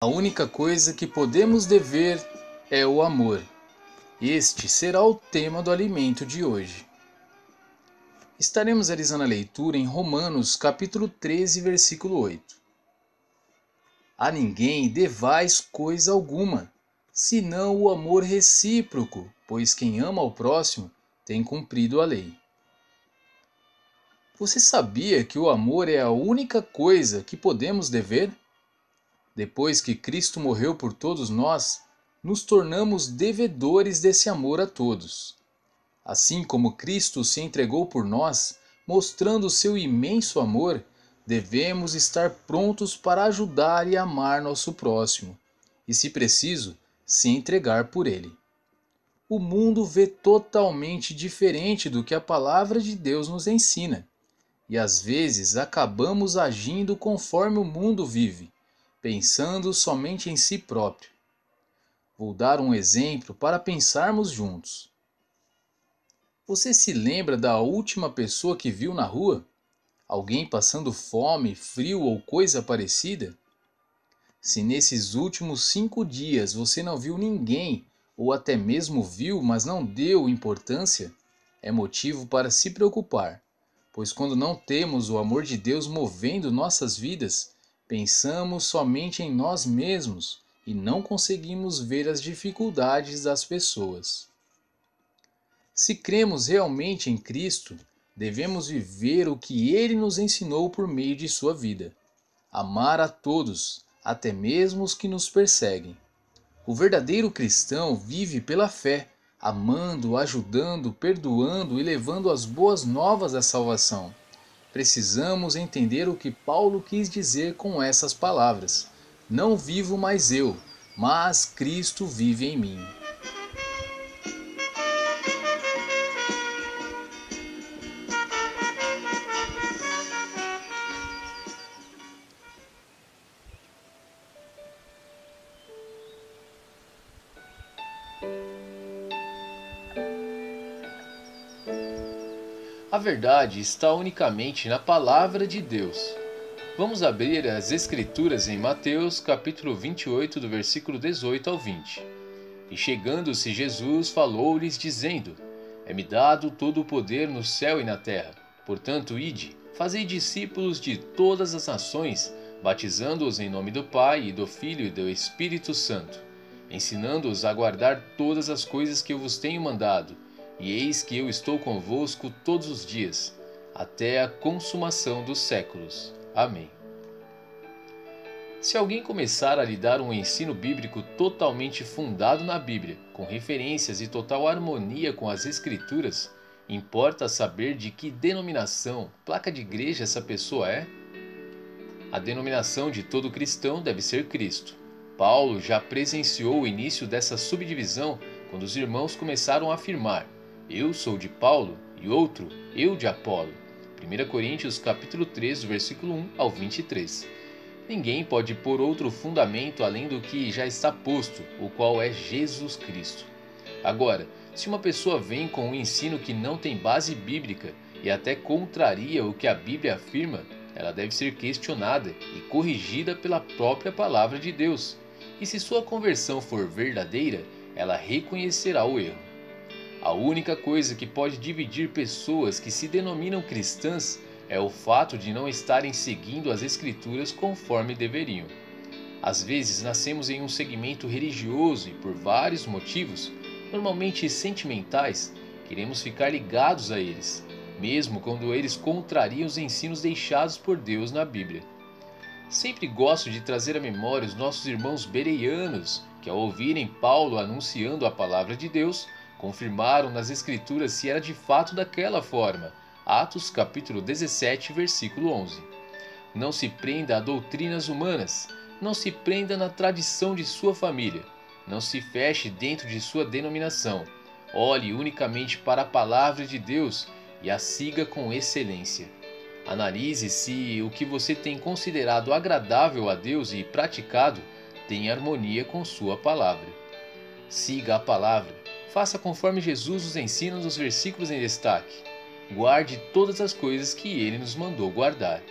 A única coisa que podemos dever é o amor. Este será o tema do alimento de hoje. Estaremos realizando a leitura em Romanos capítulo 13, versículo 8. A ninguém devais coisa alguma, senão o amor recíproco, pois quem ama ao próximo tem cumprido a lei. Você sabia que o amor é a única coisa que podemos dever? Depois que Cristo morreu por todos nós, nos tornamos devedores desse amor a todos. Assim como Cristo se entregou por nós, mostrando seu imenso amor, devemos estar prontos para ajudar e amar nosso próximo, e, se preciso, se entregar por ele. O mundo vê totalmente diferente do que a palavra de Deus nos ensina, e às vezes acabamos agindo conforme o mundo vive, pensando somente em si próprio. Vou dar um exemplo para pensarmos juntos. Você se lembra da última pessoa que viu na rua? Alguém passando fome, frio ou coisa parecida? Se nesses últimos 5 dias você não viu ninguém, ou até mesmo viu, mas não deu importância, é motivo para se preocupar, pois quando não temos o amor de Deus movendo nossas vidas, pensamos somente em nós mesmos e não conseguimos ver as dificuldades das pessoas. Se cremos realmente em Cristo, devemos viver o que Ele nos ensinou por meio de sua vida. Amar a todos, até mesmo os que nos perseguem. O verdadeiro cristão vive pela fé, amando, ajudando, perdoando e levando as boas novas da salvação. Precisamos entender o que Paulo quis dizer com essas palavras. Não vivo mais eu, mas Cristo vive em mim. A verdade está unicamente na palavra de Deus. Vamos abrir as Escrituras em Mateus capítulo 28, do versículo 18 ao 20. E chegando-se Jesus, falou-lhes dizendo: É-me dado todo o poder no céu e na terra. Portanto, ide, fazei discípulos de todas as nações, batizando-os em nome do Pai, e do Filho e do Espírito Santo, ensinando-os a guardar todas as coisas que eu vos tenho mandado. E eis que eu estou convosco todos os dias, até a consumação dos séculos. Amém. Se alguém começar a lhe dar um ensino bíblico totalmente fundado na Bíblia, com referências e total harmonia com as Escrituras, importa saber de que denominação, placa de igreja essa pessoa é? A denominação de todo cristão deve ser Cristo. Paulo já presenciou o início dessa subdivisão quando os irmãos começaram a afirmar: eu sou de Paulo e outro, eu de Apolo. 1 Coríntios capítulo 3, do versículo 1 ao 23. Ninguém pode pôr outro fundamento além do que já está posto, o qual é Jesus Cristo. Agora, se uma pessoa vem com um ensino que não tem base bíblica e até contraria o que a Bíblia afirma, ela deve ser questionada e corrigida pela própria palavra de Deus. E se sua conversão for verdadeira, ela reconhecerá o erro. A única coisa que pode dividir pessoas que se denominam cristãs é o fato de não estarem seguindo as Escrituras conforme deveriam. Às vezes nascemos em um segmento religioso e, por vários motivos, normalmente sentimentais, queremos ficar ligados a eles, mesmo quando eles contrariam os ensinos deixados por Deus na Bíblia. Sempre gosto de trazer à memória os nossos irmãos bereanos, que ao ouvirem Paulo anunciando a palavra de Deus, confirmaram nas Escrituras se era de fato daquela forma. Atos capítulo 17, versículo 11. Não se prenda a doutrinas humanas, não se prenda na tradição de sua família, não se feche dentro de sua denominação. Olhe unicamente para a palavra de Deus e a siga com excelência. Analise se o que você tem considerado agradável a Deus e praticado tem harmonia com sua palavra. Siga a palavra. Faça conforme Jesus nos ensina nos versículos em destaque. Guarde todas as coisas que Ele nos mandou guardar.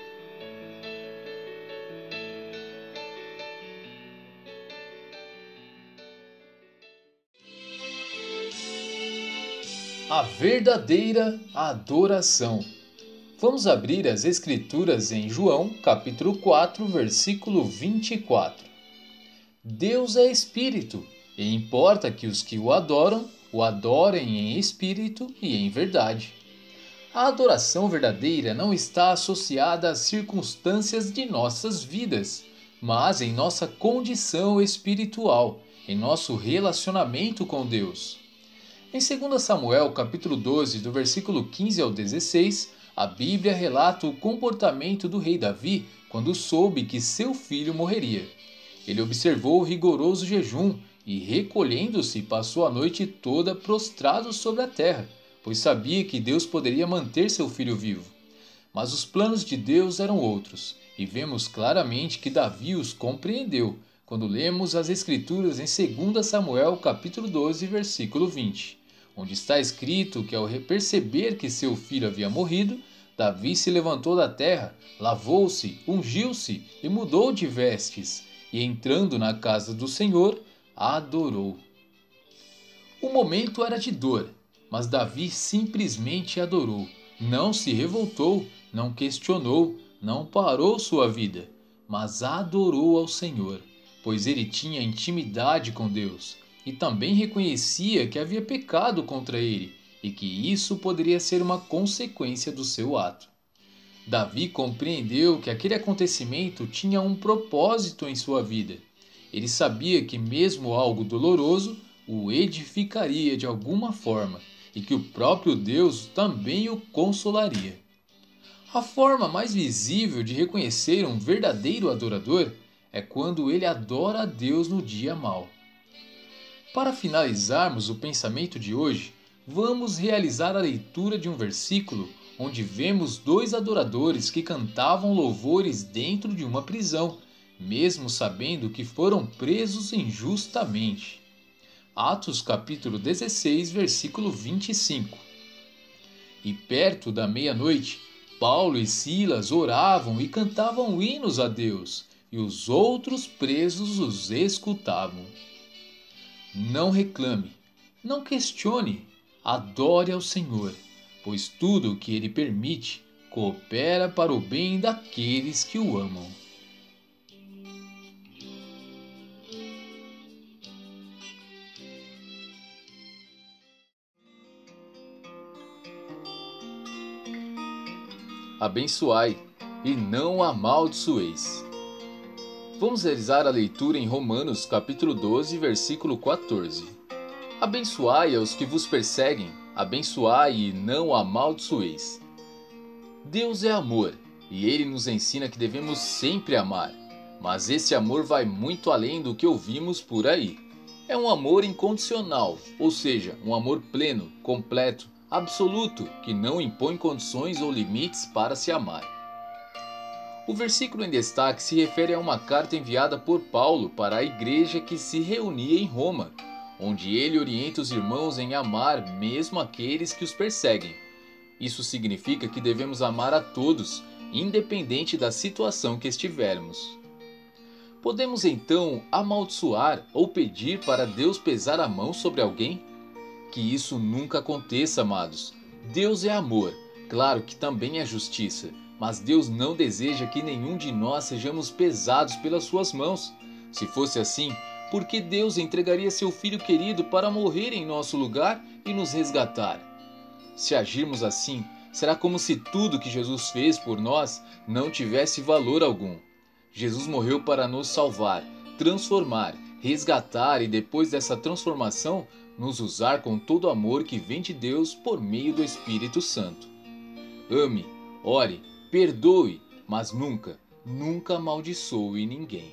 A verdadeira adoração. Vamos abrir as Escrituras em João, capítulo 4, versículo 24. Deus é Espírito, e importa que os que o adorem em espírito e em verdade. A adoração verdadeira não está associada às circunstâncias de nossas vidas, mas em nossa condição espiritual, em nosso relacionamento com Deus. Em 2 Samuel, capítulo 12, do versículo 15 ao 16, a Bíblia relata o comportamento do rei Davi quando soube que seu filho morreria. Ele observou o rigoroso jejum e, recolhendo-se, passou a noite toda prostrado sobre a terra, pois sabia que Deus poderia manter seu filho vivo. Mas os planos de Deus eram outros, e vemos claramente que Davi os compreendeu quando lemos as Escrituras em 2 Samuel capítulo 12, versículo 20, onde está escrito que ao perceber que seu filho havia morrido, Davi se levantou da terra, lavou-se, ungiu-se e mudou de vestes, e entrando na casa do Senhor, adorou. O momento era de dor, mas Davi simplesmente adorou. Não se revoltou, não questionou, não parou sua vida, mas adorou ao Senhor, pois ele tinha intimidade com Deus e também reconhecia que havia pecado contra ele e que isso poderia ser uma consequência do seu ato. Davi compreendeu que aquele acontecimento tinha um propósito em sua vida. Ele sabia que mesmo algo doloroso o edificaria de alguma forma e que o próprio Deus também o consolaria. A forma mais visível de reconhecer um verdadeiro adorador é quando ele adora a Deus no dia mau. Para finalizarmos o pensamento de hoje, vamos realizar a leitura de um versículo onde vemos dois adoradores que cantavam louvores dentro de uma prisão, mesmo sabendo que foram presos injustamente. Atos capítulo 16, versículo 25. E perto da meia-noite, Paulo e Silas oravam e cantavam hinos a Deus, e os outros presos os escutavam. Não reclame, não questione, adore ao Senhor, pois tudo o que Ele permite coopera para o bem daqueles que o amam. Abençoai e não amaldiçoeis. Vamos realizar a leitura em Romanos capítulo 12, versículo 14. Abençoai aos que vos perseguem, abençoai e não amaldiçoeis. Deus é amor, e Ele nos ensina que devemos sempre amar. Mas esse amor vai muito além do que ouvimos por aí. É um amor incondicional, ou seja, um amor pleno, completo, absoluto, que não impõe condições ou limites para se amar. O versículo em destaque se refere a uma carta enviada por Paulo para a igreja que se reunia em Roma, onde ele orienta os irmãos em amar mesmo aqueles que os perseguem. Isso significa que devemos amar a todos, independente da situação que estivermos. Podemos então amaldiçoar ou pedir para Deus pesar a mão sobre alguém? Que isso nunca aconteça, amados. Deus é amor, claro que também é justiça, mas Deus não deseja que nenhum de nós sejamos pesados pelas suas mãos. Se fosse assim, por que Deus entregaria seu Filho querido para morrer em nosso lugar e nos resgatar? Se agirmos assim, será como se tudo que Jesus fez por nós não tivesse valor algum. Jesus morreu para nos salvar, transformar, resgatar e depois dessa transformação, nos usar com todo o amor que vem de Deus por meio do Espírito Santo. Ame, ore, perdoe, mas nunca, nunca amaldiçoe ninguém.